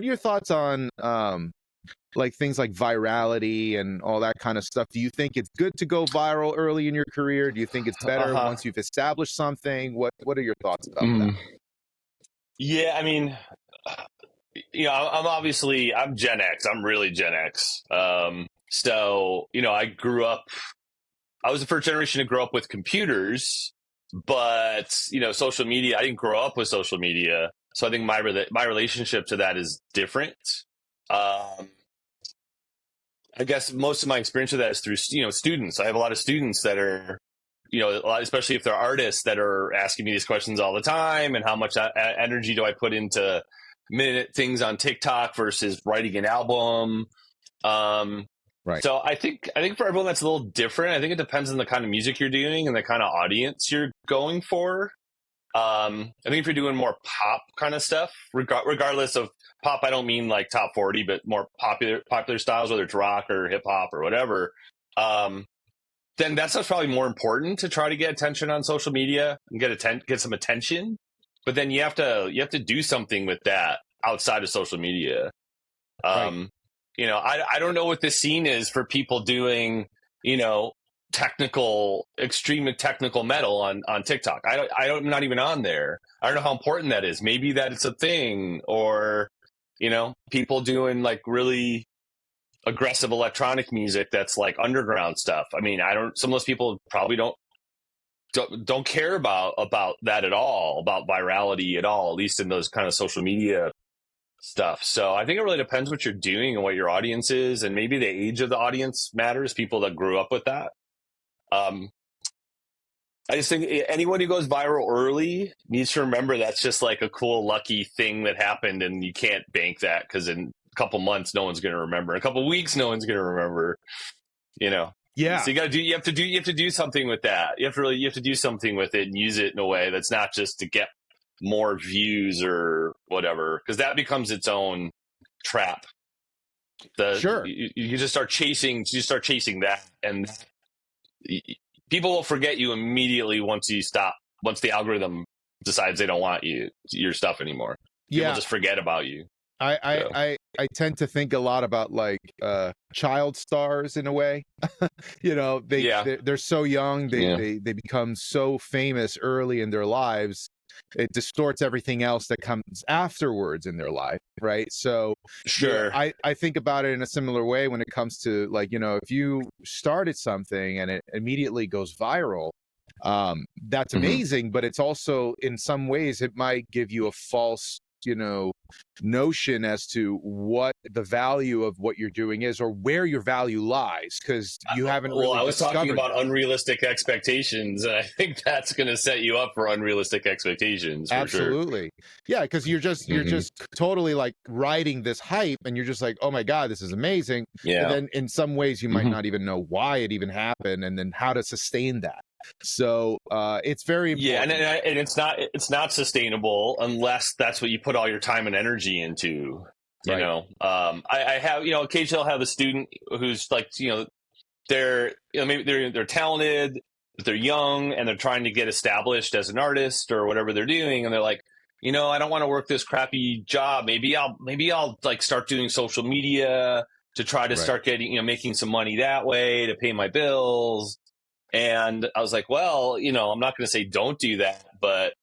are your thoughts on like things like virality and all that kind of stuff? Do you think it's good to go viral early in your career? Do you think it's better Uh-huh. once you've established something? What are your thoughts about that? Yeah, I mean, I'm Gen X. I'm really Gen X. So I was the first generation to grow up with computers, but social media. I didn't grow up with social media, so I think my relationship to that is different. Um, I guess most of my experience with that is through students. I have a lot of students that are especially if they're artists that are asking me these questions all the time, and how much energy do I put into minute things on TikTok versus writing an album. Right. So I think for everyone that's a little different. I think it depends on the kind of music you're doing and the kind of audience you're going for. I think if you're doing more pop kind of stuff, regardless of pop, I don't mean like top 40, but more popular styles, whether it's rock or hip hop or whatever. Then that stuff's probably more important to try to get attention on social media and get some attention. But then you have to do something with that outside of social media. Right. I don't know what the scene is for people doing, extreme technical metal on TikTok. I'm not even on there. I don't know how important that is. Maybe that it's a thing, or, people doing like really aggressive electronic music that's like underground stuff. I mean, some of those people probably don't care about that at all, about virality at all, at least in those kind of social media stuff. So I think it really depends what you're doing and what your audience is, and maybe the age of the audience matters. People that grew up with that. I just think anyone who goes viral early needs to remember that's just like a cool, lucky thing that happened, and you can't bank that, because in a couple months, no one's going to remember. In a couple weeks, no one's going to remember. Yeah. So you have to do something with that. You have to do something with it and use it in a way that's not just to get more views or whatever, because that becomes its own trap. Sure. You just start chasing that, and people will forget you immediately once the algorithm decides they don't want your stuff anymore. People just forget about you. I tend to think a lot about like child stars in a way. They're so young, they become so famous early in their lives. It distorts everything else that comes afterwards in their life, right? So sure, I think about it in a similar way when it comes to like, if you started something and it immediately goes viral, that's amazing, but it's also in some ways it might give you a false notion as to what the value of what you're doing is, or where your value lies, because you haven't really I was talking about that. Unrealistic expectations, and I think that's going to set you up for unrealistic expectations. For Absolutely. Sure. Yeah, because you're just totally like riding this hype, and you're just like, oh my god, this is amazing. Yeah. And then in some ways you might not even know why it even happened, and then how to sustain that. So it's very important. Yeah, and it's not sustainable unless that's what you put all your time and energy into. I have occasionally I'll have a student who's like maybe they're talented, but they're young and they're trying to get established as an artist or whatever they're doing, and they're like, I don't want to work this crappy job. Maybe I'll like start doing social media to try to start getting making some money that way to pay my bills. And I was like, well, I'm not going to say don't do that, but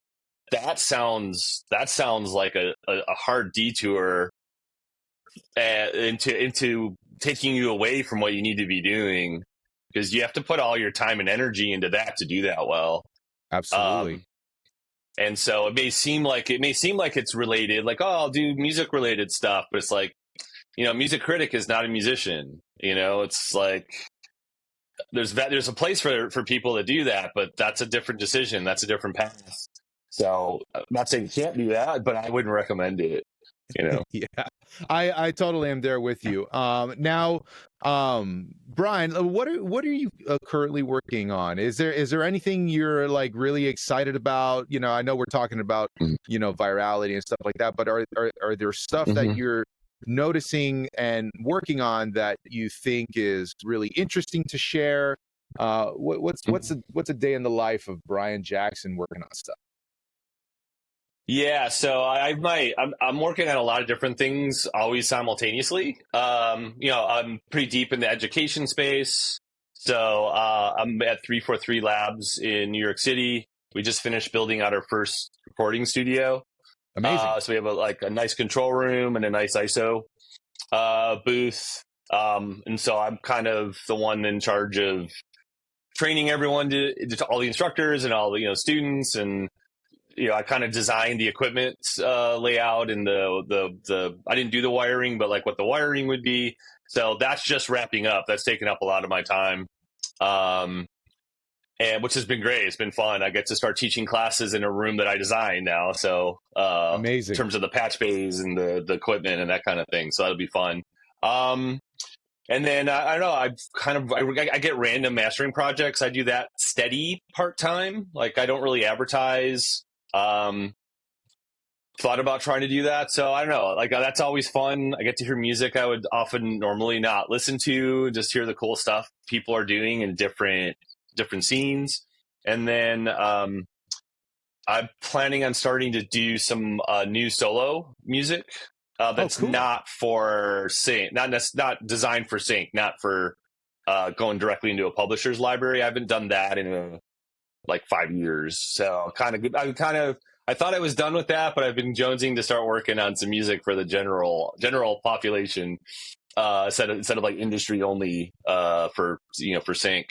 that sounds like a hard detour into taking you away from what you need to be doing, because you have to put all your time and energy into that to do that well. Absolutely. And so it may seem like it's related, like, oh, I'll do music related stuff, but it's like, music critic is not a musician. It's like there's a place for people to do that, but that's a different decision. That's a different path. So I'm not saying you can't do that, but I wouldn't recommend it. Yeah, I totally am there with you. Now, Brian, what are you currently working on? Is there anything you're like really excited about? I know we're talking about virality and stuff like that, but are there stuff that you're noticing and working on that you think is really interesting to share? What's a day in the life of Brian Jackson working on stuff? Yeah, so I'm working on a lot of different things always simultaneously. I'm pretty deep in the education space. So I'm at 343 Labs in New York City. We just finished building out our first recording studio. Amazing. So we have a nice control room and a nice ISO booth. And so I'm kind of the one in charge of training everyone to all the instructors and all the students, and I kind of designed the equipment layout and the I didn't do the wiring, but like what the wiring would be. So that's just wrapping up. That's taken up a lot of my time, and which has been great. It's been fun. I get to start teaching classes in a room that I designed now. So in Amazing. terms of the patch bays and the equipment and that kind of thing. So that'll be fun. And then I don't know. I get random mastering projects. I do that steady part time. Like I don't really advertise. Thought about trying to do that. So I don't know. Like that's always fun. I get to hear music I would often normally not listen to. Just hear the cool stuff people are doing in different scenes. And then I'm planning on starting to do some new solo music. That's Cool. not for sync, not designed for sync, not for going directly into a publisher's library. I haven't done that in like 5 years. So I thought I was done with that, but I've been jonesing to start working on some music for the general population, instead of like industry only, for sync.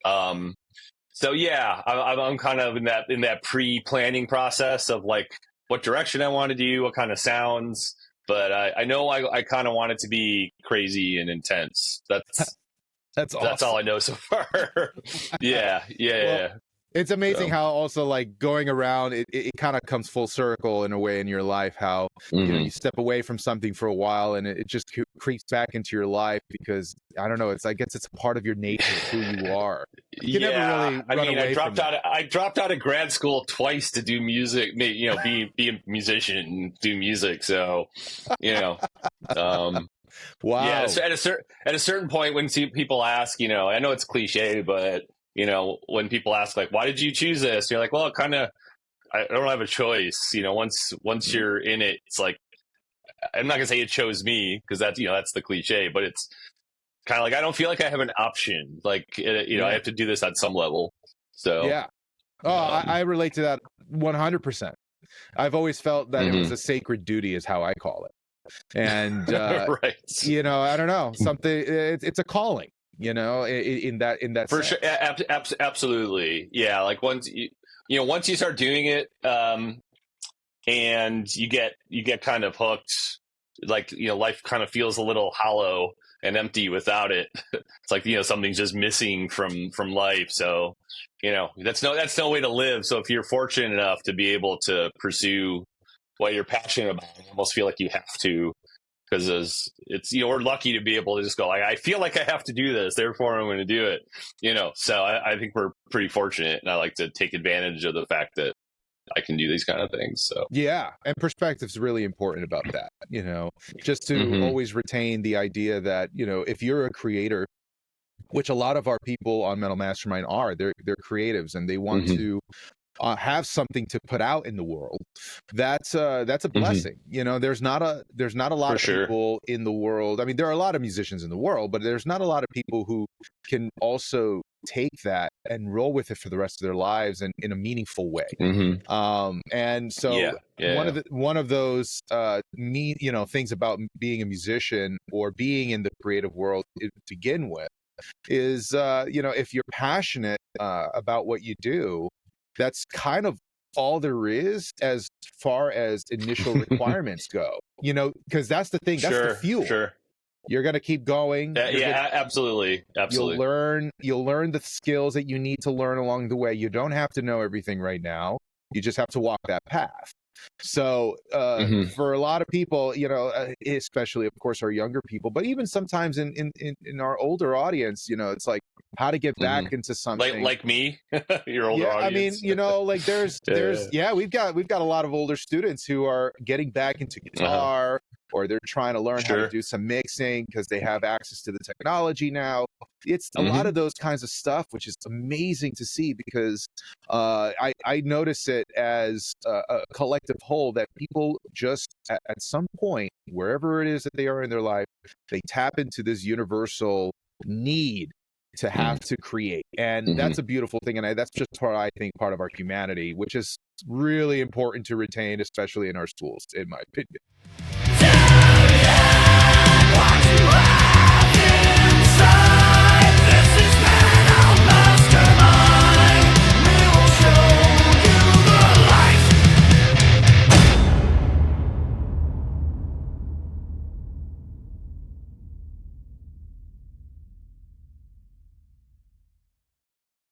So yeah, I'm kind of in that pre-planning process of like what direction I want to do, what kind of sounds. But I know I kind of want it to be crazy and intense. That's awesome. all I know so far. Yeah. Well, it's amazing how also like going around, it kind of comes full circle in a way in your life, how you step away from something for a while and it just creeps back into your life because I don't know, I guess it's a part of your nature, who you are. You can never really run away from that. I dropped out of grad school twice to do music, be a musician and do music. So, wow. Yeah, so at a certain point when people ask, I know it's cliche, but when people ask like, why did you choose this? You're like, well, I don't have a choice. Once you're in it, it's like, I'm not gonna say it chose me because that's the cliche, but it's kind of like, I don't feel like I have an option. Like, I have to do this at some level. So yeah. I relate to that 100%. I've always felt that it was a sacred duty is how I call it. And, right. I don't know, something, it's a calling. In that for sense. Sure, absolutely, yeah. Like once you start doing it, and you get kind of hooked, like life kind of feels a little hollow and empty without it. It's like something's just missing from life. So that's no way to live. So if you're fortunate enough to be able to pursue what you're passionate about, you almost feel like you have to. Because we're lucky to be able to just go like, I feel like I have to do this, therefore I'm going to do it. So I think we're pretty fortunate, and I like to take advantage of the fact that I can do these kind of things. So yeah, and perspective's really important about that. Just to always retain the idea that if you're a creator, which a lot of our people on Metal Mastermind are, they're creatives and they want to have something to put out in the world. That's a blessing. There's not a lot of people in the world. I mean, there are a lot of musicians in the world, but there's not a lot of people who can also take that and roll with it for the rest of their lives and in a meaningful way. And so one of those things about being a musician or being in the creative world to begin with is if you're passionate about what you do, that's kind of all there is as far as initial requirements go, because that's the thing. That's the fuel. Sure. You're going to keep going. Absolutely. You'll learn the skills that you need to learn along the way. You don't have to know everything right now. You just have to walk that path. So for a lot of people, especially of course our younger people, but even sometimes in our older audience, it's like how to get back into something like me, your older audience. I mean, like there's we've got a lot of older students who are getting back into guitar or they're trying to learn how to Sure. do some mixing because they have access to the technology now. It's a lot Mm-hmm. of those kinds of stuff, which is amazing to see, because I notice it as a collective whole that people just at some point, wherever it is that they are in their life, they tap into this universal need to have to create, and Mm-hmm. that's a beautiful thing, and that's just part, I think, part of our humanity, which is really important to retain, especially in our schools, in my opinion.